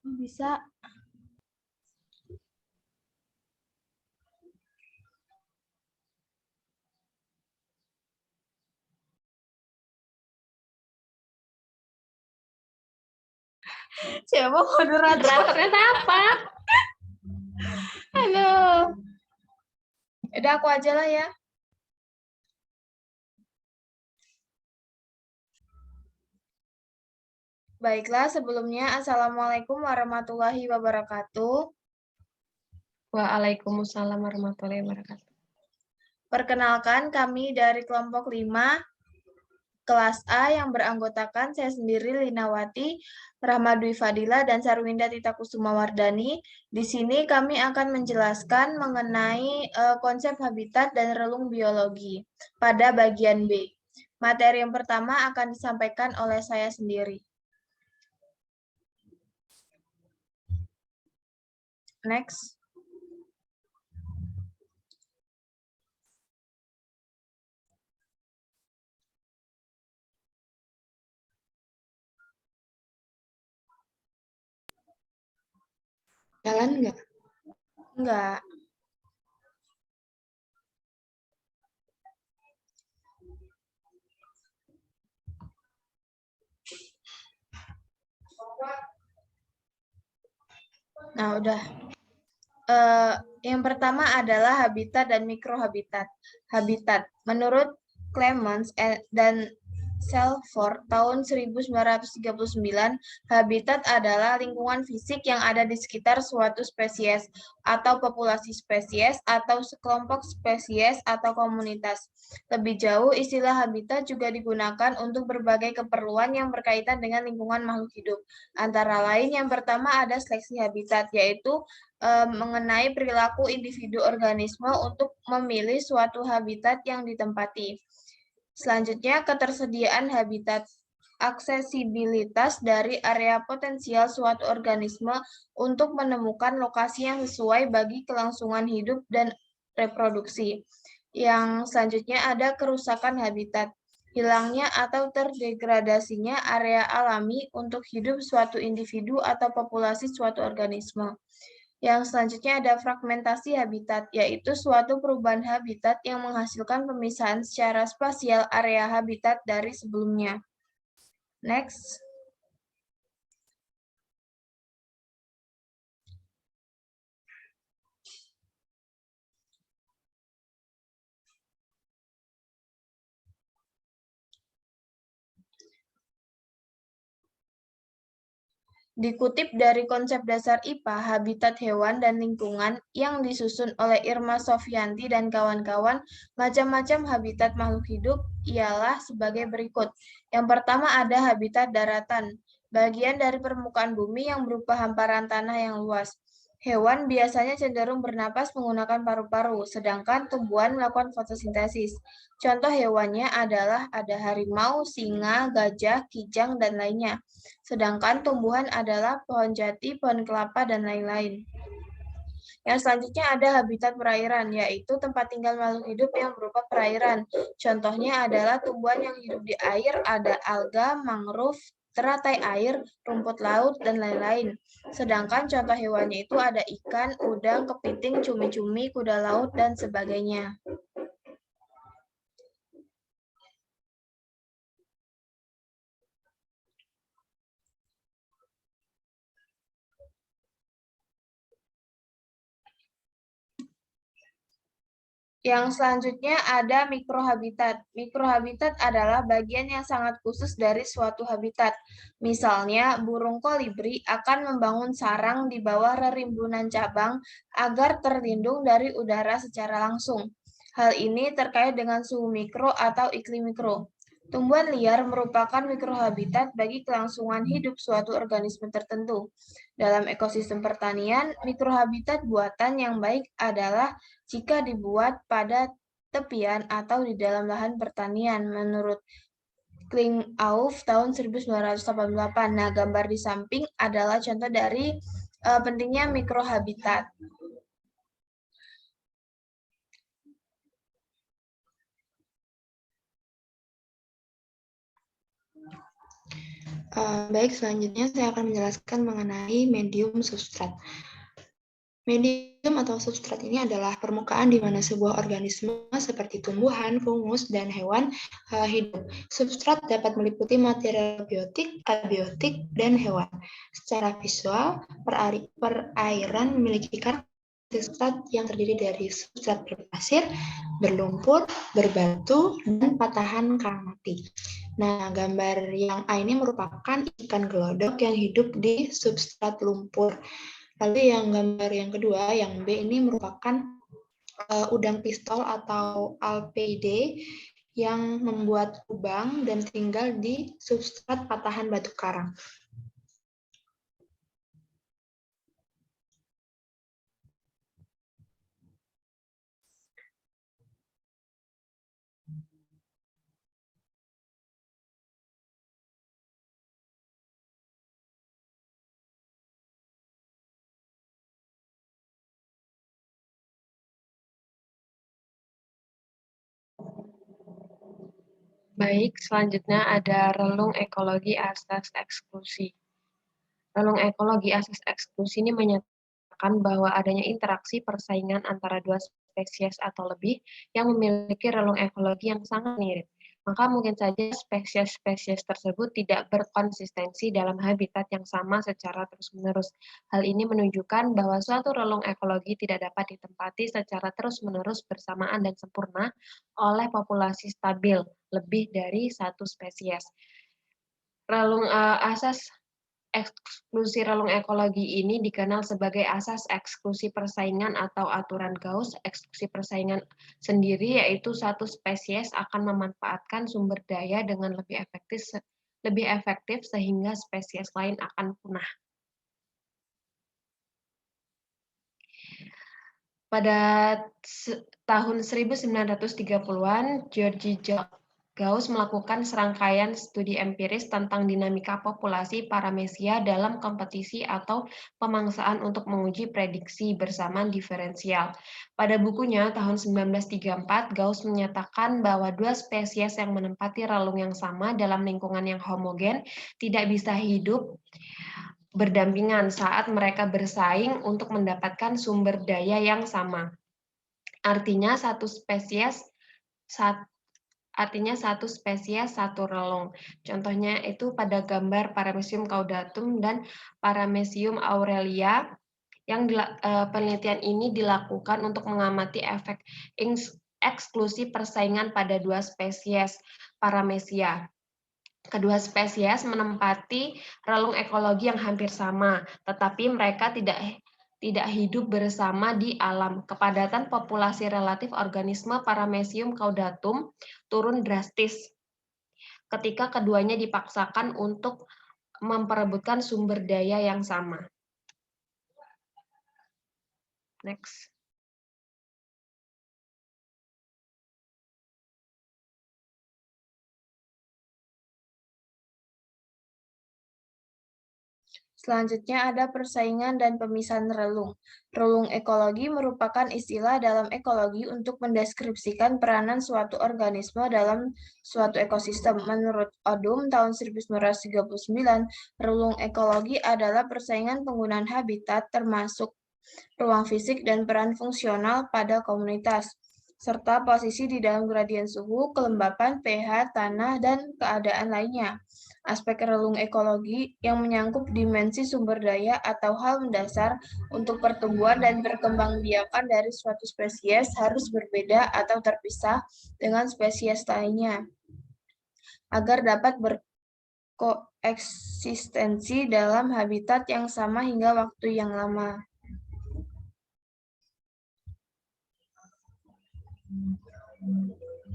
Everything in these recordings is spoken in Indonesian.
Bisa. Siapa moderatornya apa? Halo. Udah aku aja lah ya. Baiklah, sebelumnya Assalamualaikum warahmatullahi wabarakatuh. Waalaikumsalam warahmatullahi wabarakatuh. Perkenalkan, kami dari kelompok 5 kelas A yang beranggotakan saya sendiri Linawati, Rahmadwi Fadila, dan Sarwinda Tita Kusuma Wardani. Di sini kami akan menjelaskan mengenai konsep habitat dan relung biologi pada bagian B. Materi yang pertama akan disampaikan oleh saya sendiri. Next. Jalan nggak? Enggak. Nah, udah. Yang pertama adalah habitat dan mikrohabitat. Habitat. Menurut Clemens dan Selford tahun 1939, habitat adalah lingkungan fisik yang ada di sekitar suatu spesies atau populasi spesies atau sekelompok spesies atau komunitas. Lebih jauh, istilah habitat juga digunakan untuk berbagai keperluan yang berkaitan dengan lingkungan makhluk hidup. Antara lain, yang pertama ada seleksi habitat, yaitu mengenai perilaku individu organisme untuk memilih suatu habitat yang ditempati. Selanjutnya, ketersediaan habitat. Aksesibilitas dari area potensial suatu organisme untuk menemukan lokasi yang sesuai bagi kelangsungan hidup dan reproduksi. Yang selanjutnya ada kerusakan habitat. Hilangnya atau terdegradasinya area alami untuk hidup suatu individu atau populasi suatu organisme. Yang selanjutnya ada fragmentasi habitat, yaitu suatu perubahan habitat yang menghasilkan pemisahan secara spasial area habitat dari sebelumnya. Next. Dikutip dari konsep dasar IPA, habitat hewan dan lingkungan yang disusun oleh Irma Sofyanti dan kawan-kawan, macam-macam habitat makhluk hidup ialah sebagai berikut. Yang pertama ada habitat daratan, bagian dari permukaan bumi yang berupa hamparan tanah yang luas. Hewan biasanya cenderung bernapas menggunakan paru-paru, sedangkan tumbuhan melakukan fotosintesis. Contoh hewannya adalah ada harimau, singa, gajah, kijang, dan lainnya. Sedangkan tumbuhan adalah pohon jati, pohon kelapa, dan lain-lain. Yang selanjutnya ada habitat perairan, yaitu tempat tinggal makhluk hidup yang berupa perairan. Contohnya adalah tumbuhan yang hidup di air, ada alga, mangrove, teratai air, rumput laut, dan lain-lain. Sedangkan contoh hewannya itu ada ikan, udang, kepiting, cumi-cumi, kuda laut, dan sebagainya. Yang selanjutnya ada mikrohabitat. Mikrohabitat adalah bagian yang sangat khusus dari suatu habitat. Misalnya, burung kolibri akan membangun sarang di bawah rerimbunan cabang agar terlindung dari udara secara langsung. Hal ini terkait dengan suhu mikro atau iklim mikro. Tumbuhan liar merupakan mikrohabitat bagi kelangsungan hidup suatu organisme tertentu. Dalam ekosistem pertanian, mikrohabitat buatan yang baik adalah jika dibuat pada tepian atau di dalam lahan pertanian, menurut Klingauf tahun 1988. Nah, gambar di samping adalah contoh dari pentingnya mikrohabitat. Baik, selanjutnya saya akan menjelaskan mengenai medium substrat. Medium atau substrat ini adalah permukaan di mana sebuah organisme seperti tumbuhan, fungus, dan hewan hidup. Substrat dapat meliputi material biotik, abiotik, dan hewan. Secara visual, perairan memiliki karakteristik substrat yang terdiri dari substrat berpasir, berlumpur, berbatu, dan patahan karang mati. Nah, gambar yang A ini merupakan ikan gelodok yang hidup di substrat lumpur. Lalu yang gambar yang kedua, yang B ini merupakan udang pistol atau Alpeidae yang membuat lubang dan tinggal di substrat patahan batu karang. Baik, selanjutnya ada relung ekologi asas eksklusi. Relung ekologi asas eksklusi ini menyatakan bahwa adanya interaksi persaingan antara dua spesies atau lebih yang memiliki relung ekologi yang sangat mirip. Maka mungkin saja spesies-spesies tersebut tidak berkonsistensi dalam habitat yang sama secara terus-menerus. Hal ini menunjukkan bahwa suatu relung ekologi tidak dapat ditempati secara terus-menerus bersamaan dan sempurna oleh populasi stabil lebih dari satu spesies. Relung asas eksklusi relung ekologi ini dikenal sebagai asas eksklusi persaingan atau aturan Gauss. Eksklusi persaingan sendiri yaitu satu spesies akan memanfaatkan sumber daya dengan lebih efektif sehingga spesies lain akan punah. Pada tahun 1930-an, George Gauss melakukan serangkaian studi empiris tentang dinamika populasi paramesia dalam kompetisi atau pemangsaan untuk menguji prediksi bersamaan diferensial. Pada bukunya tahun 1934, Gauss menyatakan bahwa dua spesies yang menempati relung yang sama dalam lingkungan yang homogen tidak bisa hidup berdampingan saat mereka bersaing untuk mendapatkan sumber daya yang sama. Artinya satu spesies satu relung. Contohnya itu pada gambar Paramecium caudatum dan Paramecium aurelia. Yang penelitian ini dilakukan untuk mengamati efek eksklusi persaingan pada dua spesies Paramecia. Kedua spesies menempati relung ekologi yang hampir sama, tetapi mereka tidak hidup bersama di alam. Kepadatan populasi relatif organisme Paramecium caudatum turun drastis ketika keduanya dipaksakan untuk memperebutkan sumber daya yang sama. Next. Selanjutnya ada persaingan dan pemisahan relung. Relung ekologi merupakan istilah dalam ekologi untuk mendeskripsikan peranan suatu organisme dalam suatu ekosistem. Menurut Odum tahun 1939, relung ekologi adalah persaingan penggunaan habitat termasuk ruang fisik dan peran fungsional pada komunitas, serta posisi di dalam gradien suhu, kelembapan, pH, tanah, dan keadaan lainnya. Aspek relung ekologi yang menyangkut dimensi sumber daya atau hal mendasar untuk pertumbuhan dan perkembangbiakan dari suatu spesies harus berbeda atau terpisah dengan spesies lainnya agar dapat berkoeksistensi dalam habitat yang sama hingga waktu yang lama.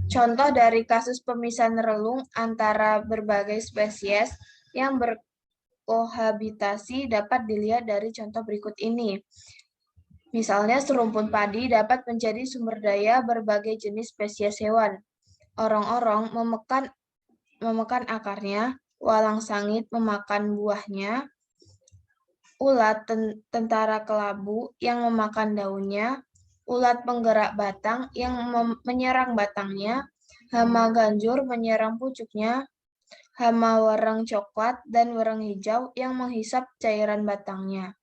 Contoh dari kasus pemisahan relung antara berbagai spesies yang berkohabitasi dapat dilihat dari contoh berikut ini. Misalnya, serumpun padi dapat menjadi sumber daya berbagai jenis spesies hewan. Orong-orong memakan akarnya, walang sangit memakan buahnya, ulat tentara kelabu yang memakan daunnya, ulat penggerak batang yang menyerang batangnya, hama ganjur menyerang pucuknya, hama warang coklat, dan warang hijau yang menghisap cairan batangnya.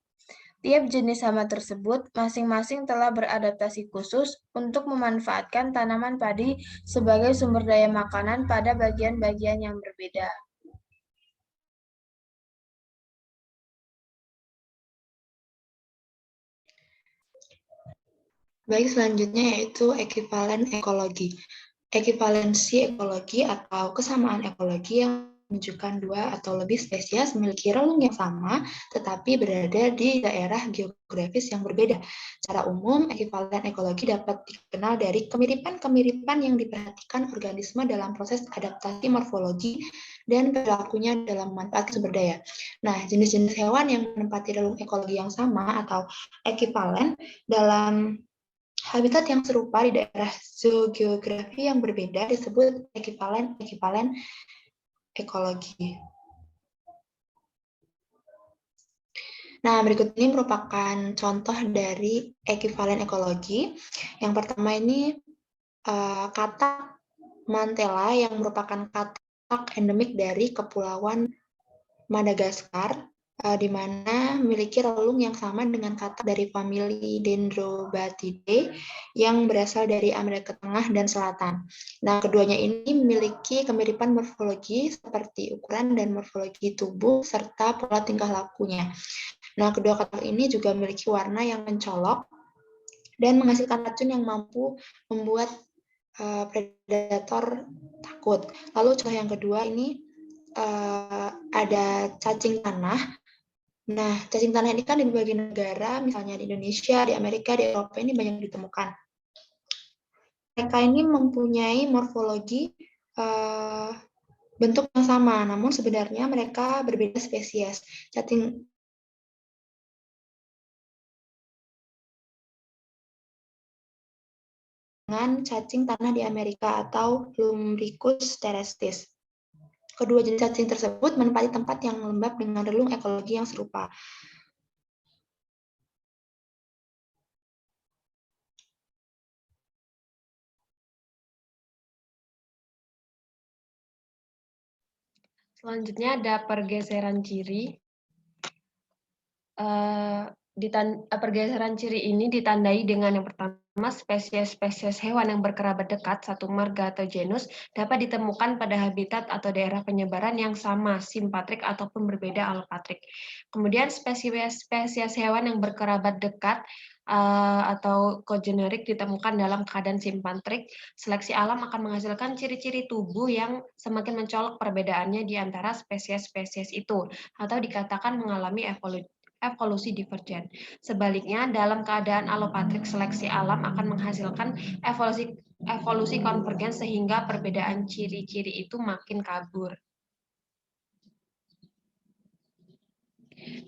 Tiap jenis hama tersebut masing-masing telah beradaptasi khusus untuk memanfaatkan tanaman padi sebagai sumber daya makanan pada bagian-bagian yang berbeda. Baik, selanjutnya yaitu ekivalen ekologi. Ekivalensi ekologi atau kesamaan ekologi yang menunjukkan dua atau lebih spesies memiliki relung yang sama, tetapi berada di daerah geografis yang berbeda. Secara umum, ekivalen ekologi dapat dikenal dari kemiripan-kemiripan yang diperhatikan organisme dalam proses adaptasi morfologi dan perilakunya dalam memanfaatkan sumber daya. Nah, jenis-jenis hewan yang menempati relung ekologi yang sama atau ekivalen dalam habitat yang serupa di daerah zoogeografi yang berbeda disebut ekivalen ekologi. Nah, berikut ini merupakan contoh dari ekivalen ekologi. Yang pertama ini katak mantela yang merupakan katak endemik dari Kepulauan Madagaskar, di mana memiliki relung yang sama dengan katak dari famili Dendrobatidae yang berasal dari Amerika Tengah dan Selatan. Nah, keduanya ini memiliki kemiripan morfologi seperti ukuran dan morfologi tubuh serta pola tingkah lakunya. Nah, kedua katak ini juga memiliki warna yang mencolok dan menghasilkan racun yang mampu membuat predator takut. Lalu contoh yang kedua ini ada cacing tanah. Nah, cacing tanah ini kan di berbagai negara, misalnya di Indonesia, di Amerika, di Eropa ini banyak ditemukan. Mereka ini mempunyai morfologi bentuk yang sama, namun sebenarnya mereka berbeda spesies. Cacing dengan cacing tanah di Amerika atau Lumbricus terrestris. Kedua jenis cacing tersebut menempati tempat yang lembab dengan relung ekologi yang serupa. Selanjutnya ada pergeseran ciri. Pergeseran ciri ini ditandai dengan yang pertama, spesies-spesies hewan yang berkerabat dekat, satu marga atau genus, dapat ditemukan pada habitat atau daerah penyebaran yang sama, simpatrik ataupun berbeda alopatrik. Kemudian spesies-spesies hewan yang berkerabat dekat atau kogenerik ditemukan dalam keadaan simpatrik. Seleksi alam akan menghasilkan ciri-ciri tubuh yang semakin mencolok perbedaannya di antara spesies-spesies itu, atau dikatakan mengalami evolusi divergen. Sebaliknya, dalam keadaan alopatrik, seleksi alam akan menghasilkan evolusi konvergen sehingga perbedaan ciri-ciri itu makin kabur.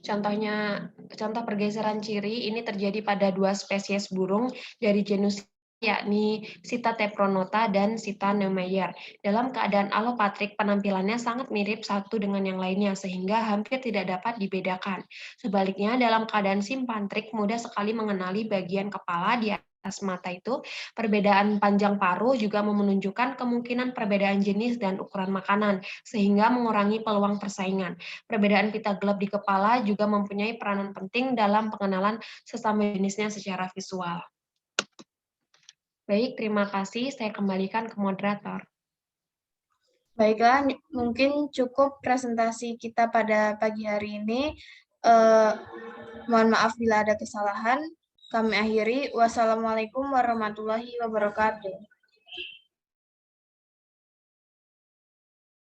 Contoh pergeseran ciri ini terjadi pada dua spesies burung dari genus yakni Citatepronota dan Citanemeyer. Dalam keadaan alopatrik, penampilannya sangat mirip satu dengan yang lainnya, sehingga hampir tidak dapat dibedakan. Sebaliknya, dalam keadaan simpantrik, mudah sekali mengenali bagian kepala di atas mata itu. Perbedaan panjang paruh juga menunjukkan kemungkinan perbedaan jenis dan ukuran makanan, sehingga mengurangi peluang persaingan. Perbedaan pita gelap di kepala juga mempunyai peranan penting dalam pengenalan sesama jenisnya secara visual. Baik, terima kasih. Saya kembalikan ke moderator. Baiklah, mungkin cukup presentasi kita pada pagi hari ini. Mohon maaf bila ada kesalahan. Kami akhiri. Wassalamualaikum warahmatullahi wabarakatuh.